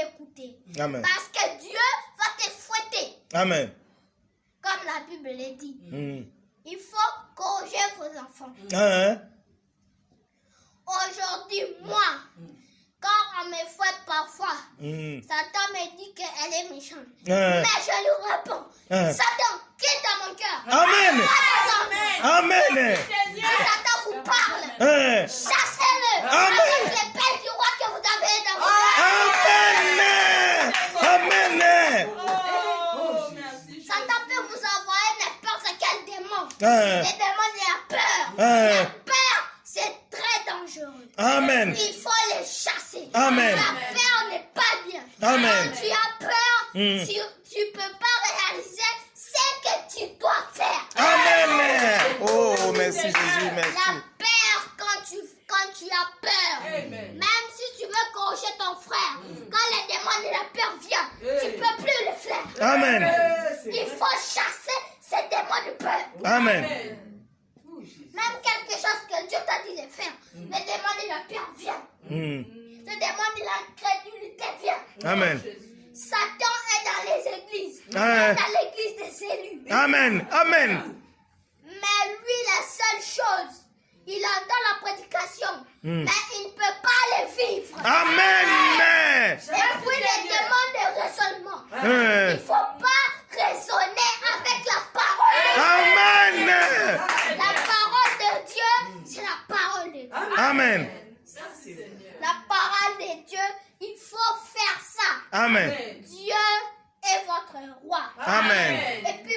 écouter. Amen. Parce que Dieu va te fouetter. Amen. Comme la Bible le dit. Il faut corriger vos enfants. Aujourd'hui, moi, quand on me fouette parfois, Satan me dit qu'elle est méchante. Mais je lui réponds, Satan, quitte dans mon cœur. Amen. Amen. Quand Satan vous parle, chassez-le avec les pelles du roi que vous avez dans vos cœurs. Amen. Satan peut vous envoyer n'importe quel démon. Les démons de la peur. La peur, c'est très dangereux. Amen. Il faut les chasser. Amen. La peur n'est pas bien. Amen. Quand tu as peur, tu ne peux pas réaliser ce que tu dois faire. Amen. Oh, merci Jésus, merci. La peur, quand tu as peur, même si tu veux corriger ton frère, quand les démons de la peur viennent, tu ne peux plus le faire. Amen. Il faut chasser ces démons de peur. Amen. Même quelque chose que Dieu t'a dit de faire, les démons de la peur viennent. Les démons de l'incrédulité viennent. Amen. Satan est dans les églises. Il est dans l'église des élus. Amen. Amen. Mais lui, la seule chose, il entend la prédication, mais il ne peut pas les vivre. Amen. Et puis les demandes de raisonnement. Il ne faut pas raisonner avec la parole. Amen. La parole de Dieu, c'est la parole de Dieu. Amen. La parole de Dieu, il faut faire ça. Amen. Dieu est votre roi. Amen. Et puis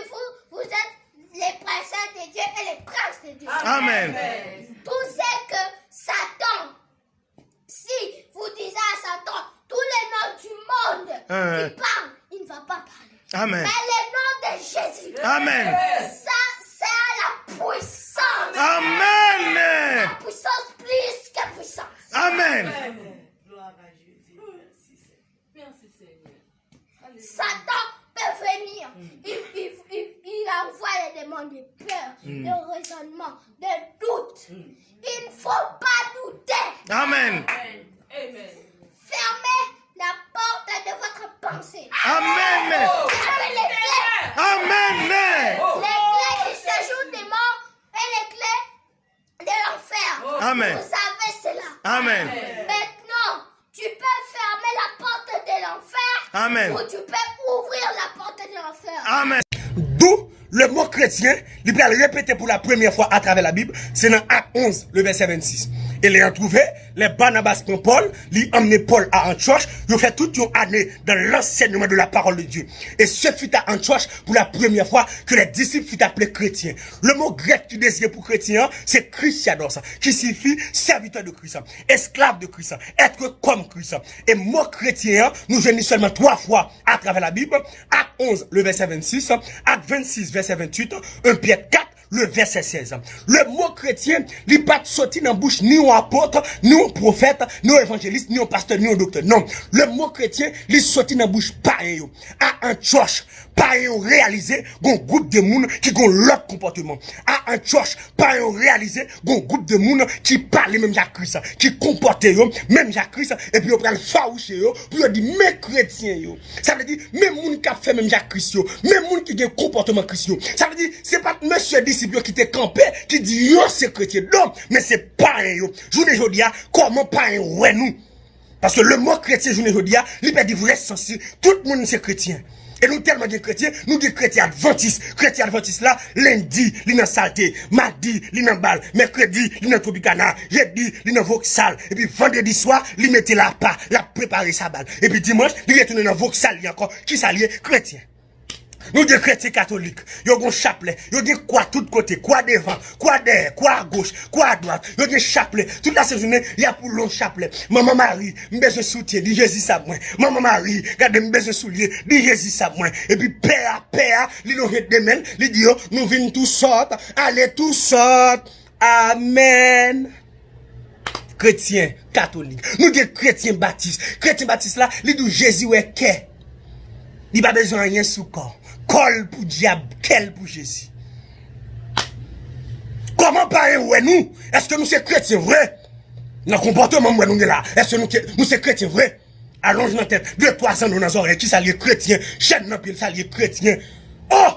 vous êtes les princesses de Dieu et les princes de Dieu. Amen. Tout c'est que Satan, si vous disiez à Satan, tous les noms du monde qui parlent, il ne va pas parler. Amen. Mais le nom de Jésus, Amen. ça c'est la puissance. Amen. La puissance plus que puissance. Amen. Gloire à Jésus. Merci Seigneur. Satan peut venir. Il envoie les démons de peur, de raisonnement, de doute. Il ne faut pas douter. Amen. Fermez la porte de votre pensée. Amen. Fermez les clés. Amen. Les clés du séjour des morts et les clés de l'enfer. Amen. Vous savez cela. Amen. Maintenant, tu peux fermer la porte de l'enfer. Amen. Ou tu peux ouvrir la porte de l'enfer. Amen. D'où le mot chrétien, il peut le répéter pour la première fois à travers la Bible, c'est dans Acte 11, le verset 26. Et les ont trouvé, les Barnabas prend Paul, lui emmené Paul à Antioche, ils ont fait toute une année dans l'enseignement de la parole de Dieu. Et ce fut à Antioche pour la première fois que les disciples furent appelés chrétiens. Le mot grec qui désigne pour chrétien, c'est Christianos, qui signifie serviteur de Christ, esclave de Christ, être comme Christ. Et mot chrétien, nous génissons seulement 3 fois à travers la Bible, Acte 11, le verset 26, Acte 26, verset 28, 1 Pierre 4, le verset 16. Le mot chrétien, il n'est pas sorti dans la bouche ni un apôtre, ni un prophète, ni un évangéliste, ni un pasteur, ni un docteur. Non. Le mot chrétien, il est sorti dans la bouche pareil. À Antioche, pareil réalisé, un groupe de monde qui ont l'autre comportement. À Antioche, pareil réalisé, un groupe de monde qui parle même Jacques Christ, qui comporte même Jacques Christ, et puis on prend le faouché, puis on dit, mais chrétiens, ça veut dire, même monde qui a fait même Jacques Christ, même monde qui a un comportement chrétien. Ça veut dire, c'est pas monsieur disciple qui était campé, qui dit, yo, c'est chrétien. Non, mais c'est pareil, journée aujourd'hui, comment pareil, ouais, nous. Parce que le mot chrétien, journée aujourd'hui, il peut dire vrai sens, tout le monde c'est chrétien. Et nous tellement de chrétiens, nous des chrétiens adventistes. Chrétiens adventistes là, lundi, li nan saleté, mardi, li nan bal, mercredi, li nan Tropicana, jeudi, li nan Vauxhall, et puis vendredi soir, li mette la pas, la préparer sa balle. Et puis dimanche, li retourne dans Vauxhall encore, qui s'allie chrétien. Nous des chrétiens catholiques, yo gon chapelet, yo des quoi tout côté, quoi devant, quoi derrière, quoi à gauche, quoi à droite, yo des chapelet. Toute la journée, il y a pour long chapelet. Maman Marie, m'besoin soutien, dit Jésus ça moi. Maman Marie, garde m'besoin soulier, dit Jésus ça moi. Et puis père, li nous ret demen, li dit yo, nous venons tous sorte, allez tous sorte. Amen. Chrétien catholique. Nous des chrétiens baptistes. Chrétien baptiste là, li dit Jésus ouais qu'est. Il pas besoin rien sous corps. Col pour diable, quel pour Jésus. Comment parler ouais nous? Est-ce que nous sommes chrétiens vrai? Dans le comportement nous là, est-ce que nous sommes chrétiens vrai? allonge dans tête, 2-3 ans dans les oreilles, qui s'allie chrétien, chaîne dans pied, s'allie chrétien. Oh!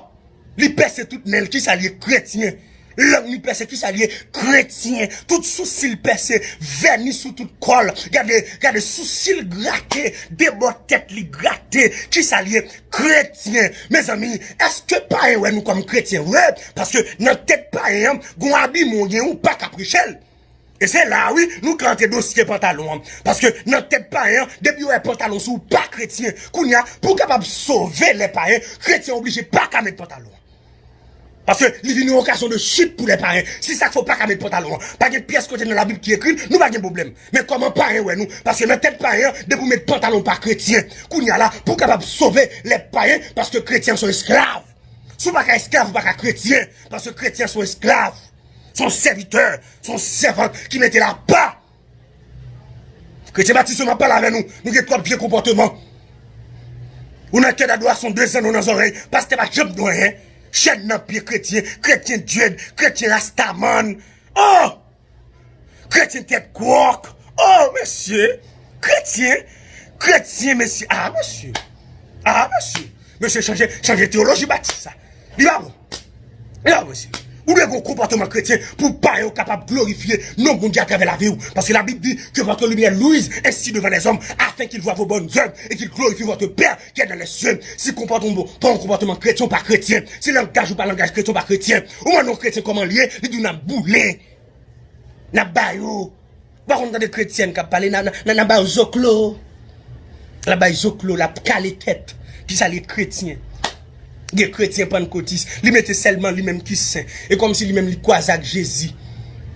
Li perce tout nel, qui s'allie chrétien. L'homme li perce, qui s'allie chrétien. Tout sourcil perce, vernis sous tout col. Regardez, sourcil gratté, débord tête li gratté, qui s'allie chrétien. Mes amis, est-ce que pas ouais nous comme chrétien? Ouais, parce que notre tête pas gon habit mon ou pas caprichel. Et c'est là, oui, nous cantons dossier pantalon. Parce que notre tête païen, depuis ouais pantalon sous pas chrétien, kounya, pour capable sauver les païens, chrétiens obligés pas qu'à mettre pantalon. Parce que il y a une occasion de chute pour les païens. Si ça faut pas qu'à mettre pantalon, pas de pièce côté dans la Bible qui écrit, nous pas de problème. Mais comment païen ouais nous? Parce que notre tête païen, de pour mettre pantalon pas chrétien, kounya là, pour capable sauver les païens, parce que chrétiens sont esclaves. Si vous pas qu'à esclave, vous pas qu'à chrétien, parce que chrétiens sont esclaves. Son serviteur, son servante qui mettait là bas. Chrétien Baptiste m'a parlé avec nous. Nous avons trop bien comportement. On a qu'à d'adoration 2 ans dans nos oreilles. Parce que pas de rien. Chaîne dans pied chrétien. Chrétien Dieu. Chrétien Rastaman. Oh! Chrétien tête quark. Oh, monsieur. Chrétien. Chrétien, monsieur. Ah, monsieur. Ah, monsieur. Monsieur, changer théologie Baptiste, ça. Il va bon. Il va, monsieur. Ou le bon comportement chrétien pour pas être capable de glorifier nos bon Dieu à travers la vie. Parce que la Bible dit que votre lumière luise ainsi devant les hommes afin qu'ils voient vos bonnes œuvres et qu'ils glorifient votre Père qui est dans les cieux. Si comportement pas un comportement chrétien pas chrétien, si langage ou pas langage chrétien pas chrétien, ou un non chrétien comment lié, il dit n'a boulé, n'a bayou. Par contre, dans des chrétiens qui parlent, n'a bayou zoclo, la bayou zoclo, la calé tête, qui ça les chrétiens. Les chrétiens pentecôtistes, ils mettaient seulement lui-même qui saint. Et comme si lui-même lui croisait avec Jésus.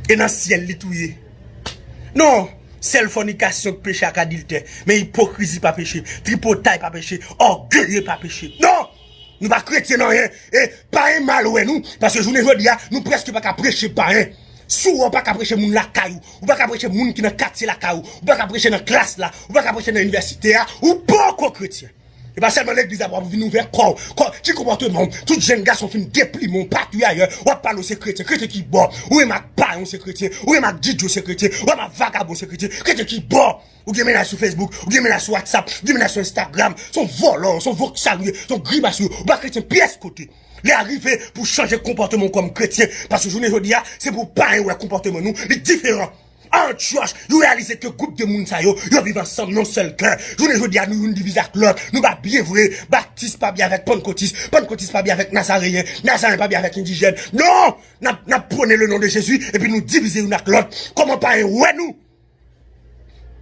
Et dans le ciel, il touillait. Non, seule fornication péché à adultère. Mais hypocrisie pas péché. Tripotaille pas péché. Orgueil pas péché. Non! Nous pas chrétiens, non, rien. Et pas un mal, ouais, nous. Parce que je ne veux dire, nous presque pas qu'à prêcher pas un. Sou ou pas qu'à prêcher moun la caillou. Ou pas qu'à prêcher moun qui dans quartier la caillou. Ou pas qu'à prêcher dans classe là. Ou pas qu'à prêcher dans l'université là. Ou pas qu'aux chrétiens. Et pas seulement l'église a venir nous vers quoi, qui comportement, tout jeune garçon fin déplie mon partout ailleurs, ou parle aux chrétiens, chrétien qui bon, ou est ma paille, c'est chrétien, ou est ma didio, c'est chrétien, ou est ma vagabond, c'est chrétien, chrétien qui bon, ou qui ménage sur Facebook, ou qui ménage sur WhatsApp, ou qui ménage sur Instagram, son volant, son voxalier, son grimace, ou pas chrétien, pièce côté. Les arriver pour changer de comportement comme chrétien, parce que je ne veux dire, c'est pour pas un comportement nous, les différents. En church, vous réalisez que groupe de moun sa yo, yo vivent ensemble, non seul cœur. Je ne veux dire, nous, une divise avec l'autre. Nous, pas bien vrai. Baptiste pas bien avec Pentecôtiste. Pentecôtiste pas bien avec Nazaréen. Nazaréen pas bien avec indigène. Non! N'a prenez le nom de Jésus, et puis nous diviser une avec l'autre. Comment pas un ouais, nous?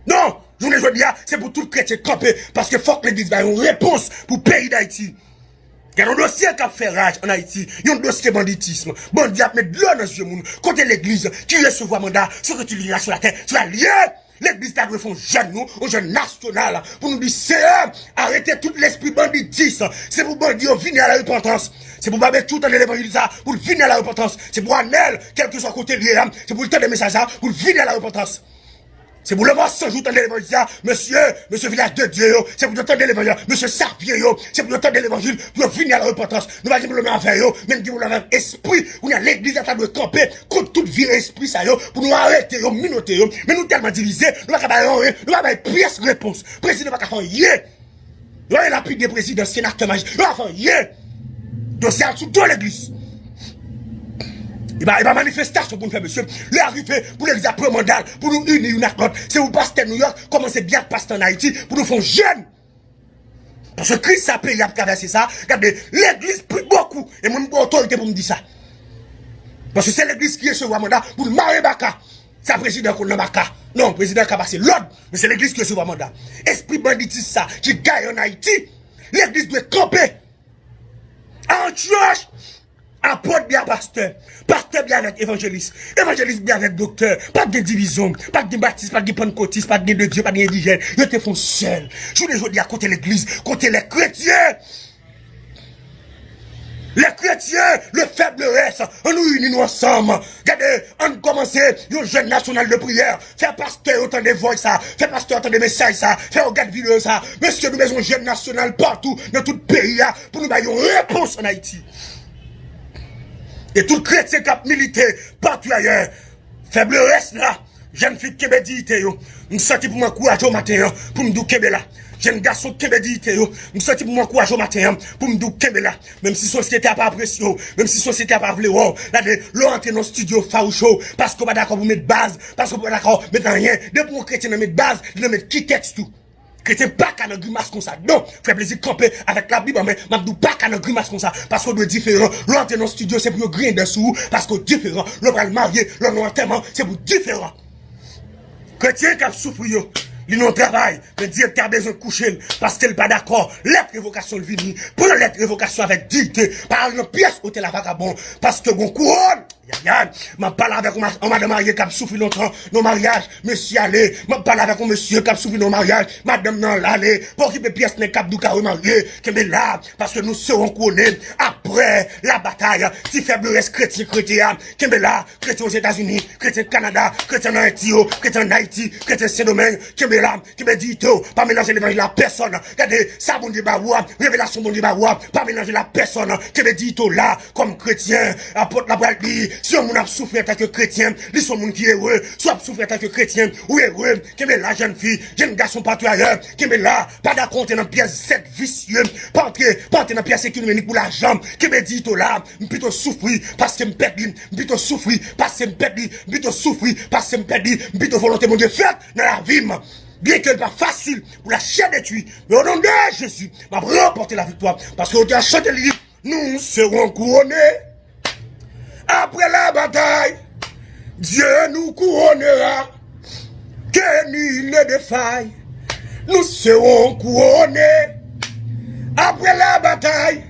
Non! Je ne veux dire, c'est pour tout le chrétien camper, parce que faut que l'église ait une réponse pour le pays d'Haïti. Il y a un dossier qui a fait rage en Haïti. Il y a un dossier banditisme. Bandit a mis de l'eau dans ce monde. Côté l'église, qui recevoir mandat, ce que tu liras sur la terre, sur la liée. L'église a dû faire un jeune, nous, un jeune national, pour nous dire, c'est arrêter tout l'esprit banditisme. C'est pour bandit venir à la repentance. C'est pour Babel tout en l'évangile ça, pour venir à la repentance. C'est pour Anel, quel que soit côté lié, c'est pour le temps des messages pour venir à la repentance. C'est pour le voir sans jour de l'évangile, monsieur village de Dieu, c'est pour le temps de l'évangile, monsieur Sarpier, c'est pour le temps de l'évangile, pour venir à la repentance. Nous allons le mettre avec eux, même si vous l'avez esprit, où l'église a de camper contre toute vie esprit, ça, pour nous arrêter, minoter, mais nous tellement divisés, nous n'avons pas pièce réponse. Président va faire yé. Nous avons la pluie des présidents, sénateurs, magistrats, nous avons fait yé. Donc c'est en dessous de l'église. Il va manifestation pour nous faire, monsieur. Le arrivé pour l'église après mandat, pour nous unir une à l'autre. C'est où pasteur New York, commencez bien pasteur en Haïti, pour nous faire jeune. Parce que Christ a payé à traverser ça. Regardez, l'église prie beaucoup. Et moi, j'ai autorité pour me dire ça. Parce que c'est l'église qui est sur le mandat pour le marier Baka. C'est le président qu'on a Baka. Non, le président qui a passé l'ordre. Mais c'est l'église qui est sur le mandat. Esprit banditiste ça, qui gagne en Haïti. L'église doit camper. En church. Apôtre bien pasteur bien avec évangéliste bien avec docteur, pas de division, pas de baptiste, pas de pentecôtiste, pas de Dieu, pas d'indigène, ils te font seul. Je vous dis à côté l'église, côté les chrétiens. Les chrétiens, le faible reste, on nous unit ensemble. Regardez, on commence un jeune national de prière. Faire pasteur autant de voix ça, faire pasteur autant de messages ça, faire regarde vidéo ça. Monsieur, nous mettons un jeune national partout, dans tout le pays, pour nous donner une réponse en Haïti. Et tout chrétien qui a milité partout ailleurs, faible reste là, jeune fille qui dit yo, me senti pour m'encourager au matin pour me dire que là. Jeune garçon qui dit yo, me senti pour m'encourager au matin pour me dire que là. Même si société a pas apprécié, même si société a pas voulu, là de l'entrer dans le studio faoucho parce qu'on pas d'accord pour mettre base, parce qu'on pas d'accord mettre rien. Depuis mon chrétien mettre base, il mettre qui texte tout. Chrétien pas qu'à une grimace comme ça. Non, fait plaisir camper avec la Bible, mais m'a dit pas qu'à une grimace comme ça. Parce qu'on doit différent. L'entrer dans le studio, c'est pour griller dessous, parce qu'on différent. L'on va le marier, l'on enterrement, c'est pour différent. Chrétien qui a souffert, il non travail, le directeur a besoin de coucher, parce qu'elle n'est pas d'accord. Lettre révocation le vini, pour la lettre révocation avec dignité, par une pièce où t'es la vagabond, parce que bon couronne, m'a parlé avec un madame mariée qui a souffert longtemps, nos mariages, monsieur allé, m'a parlé avec un monsieur qui a souffert nos mariages, madame non l'allée, pour qu'il y ait pièce n'est cap du carré marié, qui est là, parce que nous serons couronnés, après la bataille, si faible reste chrétien, qui est là, chrétien aux États-Unis, chrétien au Canada, chrétien en Haïti, chrétien en Haïti, chrétien Saint-Domingue, qui est là, qui me dit tout, pas mélanger l'évangile à la personne, regardez, ça bon Dieu baroua, révélation bon Dieu baroua, pas mélanger la personne, qui me dit tout là, comme chrétien, apporte la balle, si on a souffert en tant que chrétien, ils sont monde qui est heureux, soit souffert en tant que chrétien, ou heureux, qui est là, jeune fille, jeune garçon partout ailleurs, qui est là, pas d'accord dans pièce 7 vicieux, pas entrer dans pièce économique pour l'argent, qui me dit tout là, plutôt souffrir, parce que me perdre, plutôt souffrir, parce que me perdre, plutôt souffrir, parce que me perdre, plutôt volonté mon Dieu faite dans la vie, bien qu'elle pas facile pour la chair de tuer, mais au nom de Jésus, m'a remporté la victoire, parce qu'on a chanté le livre, nous serons couronnés. Après la bataille, Dieu nous couronnera, que nul ne défaille. Nous serons couronnés. Après la bataille,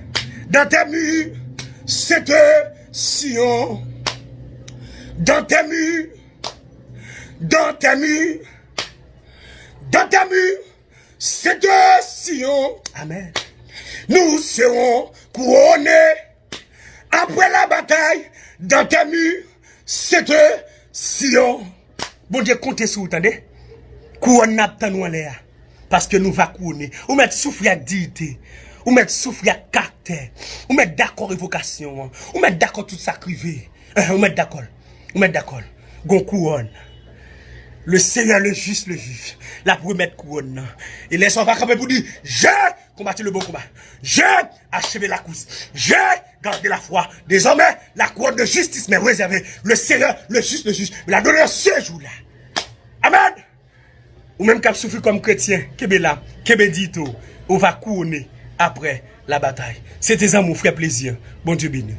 dans tes murs, cette Sion. Dans tes murs, dans tes murs, dans tes murs, cette Sion. Amen. Nous serons couronnés. Après la bataille, dans tes murs, cette Sion. Bon Dieu, comptez sur vous, attendez. Couronne n'a pas nous en l'air. Parce que nous va couronner. Ou mettre souffrir avec dignité. Ou mettre souffrir avec caractère. Ou mettre d'accord évocation. Ou mettre d'accord tout ça crivé. Ou mettre d'accord. Ou mettre d'accord. Gon couronne. Le Seigneur, le juste, le juge. La première couronne. Et laisse on va camper pour dire, j'ai combattu le bon combat. J'ai achevé la course. J'ai gardé la foi. Désormais, la couronne de justice m'est réservée. Le Seigneur, le juste, le juge, me l'a donné ce jour-là. Amen. Ou même qu'à souffrir comme chrétien, qu'est là, qu'est dit tout, on va couronner après la bataille. C'était ça mon frère plaisir. Bon Dieu béni.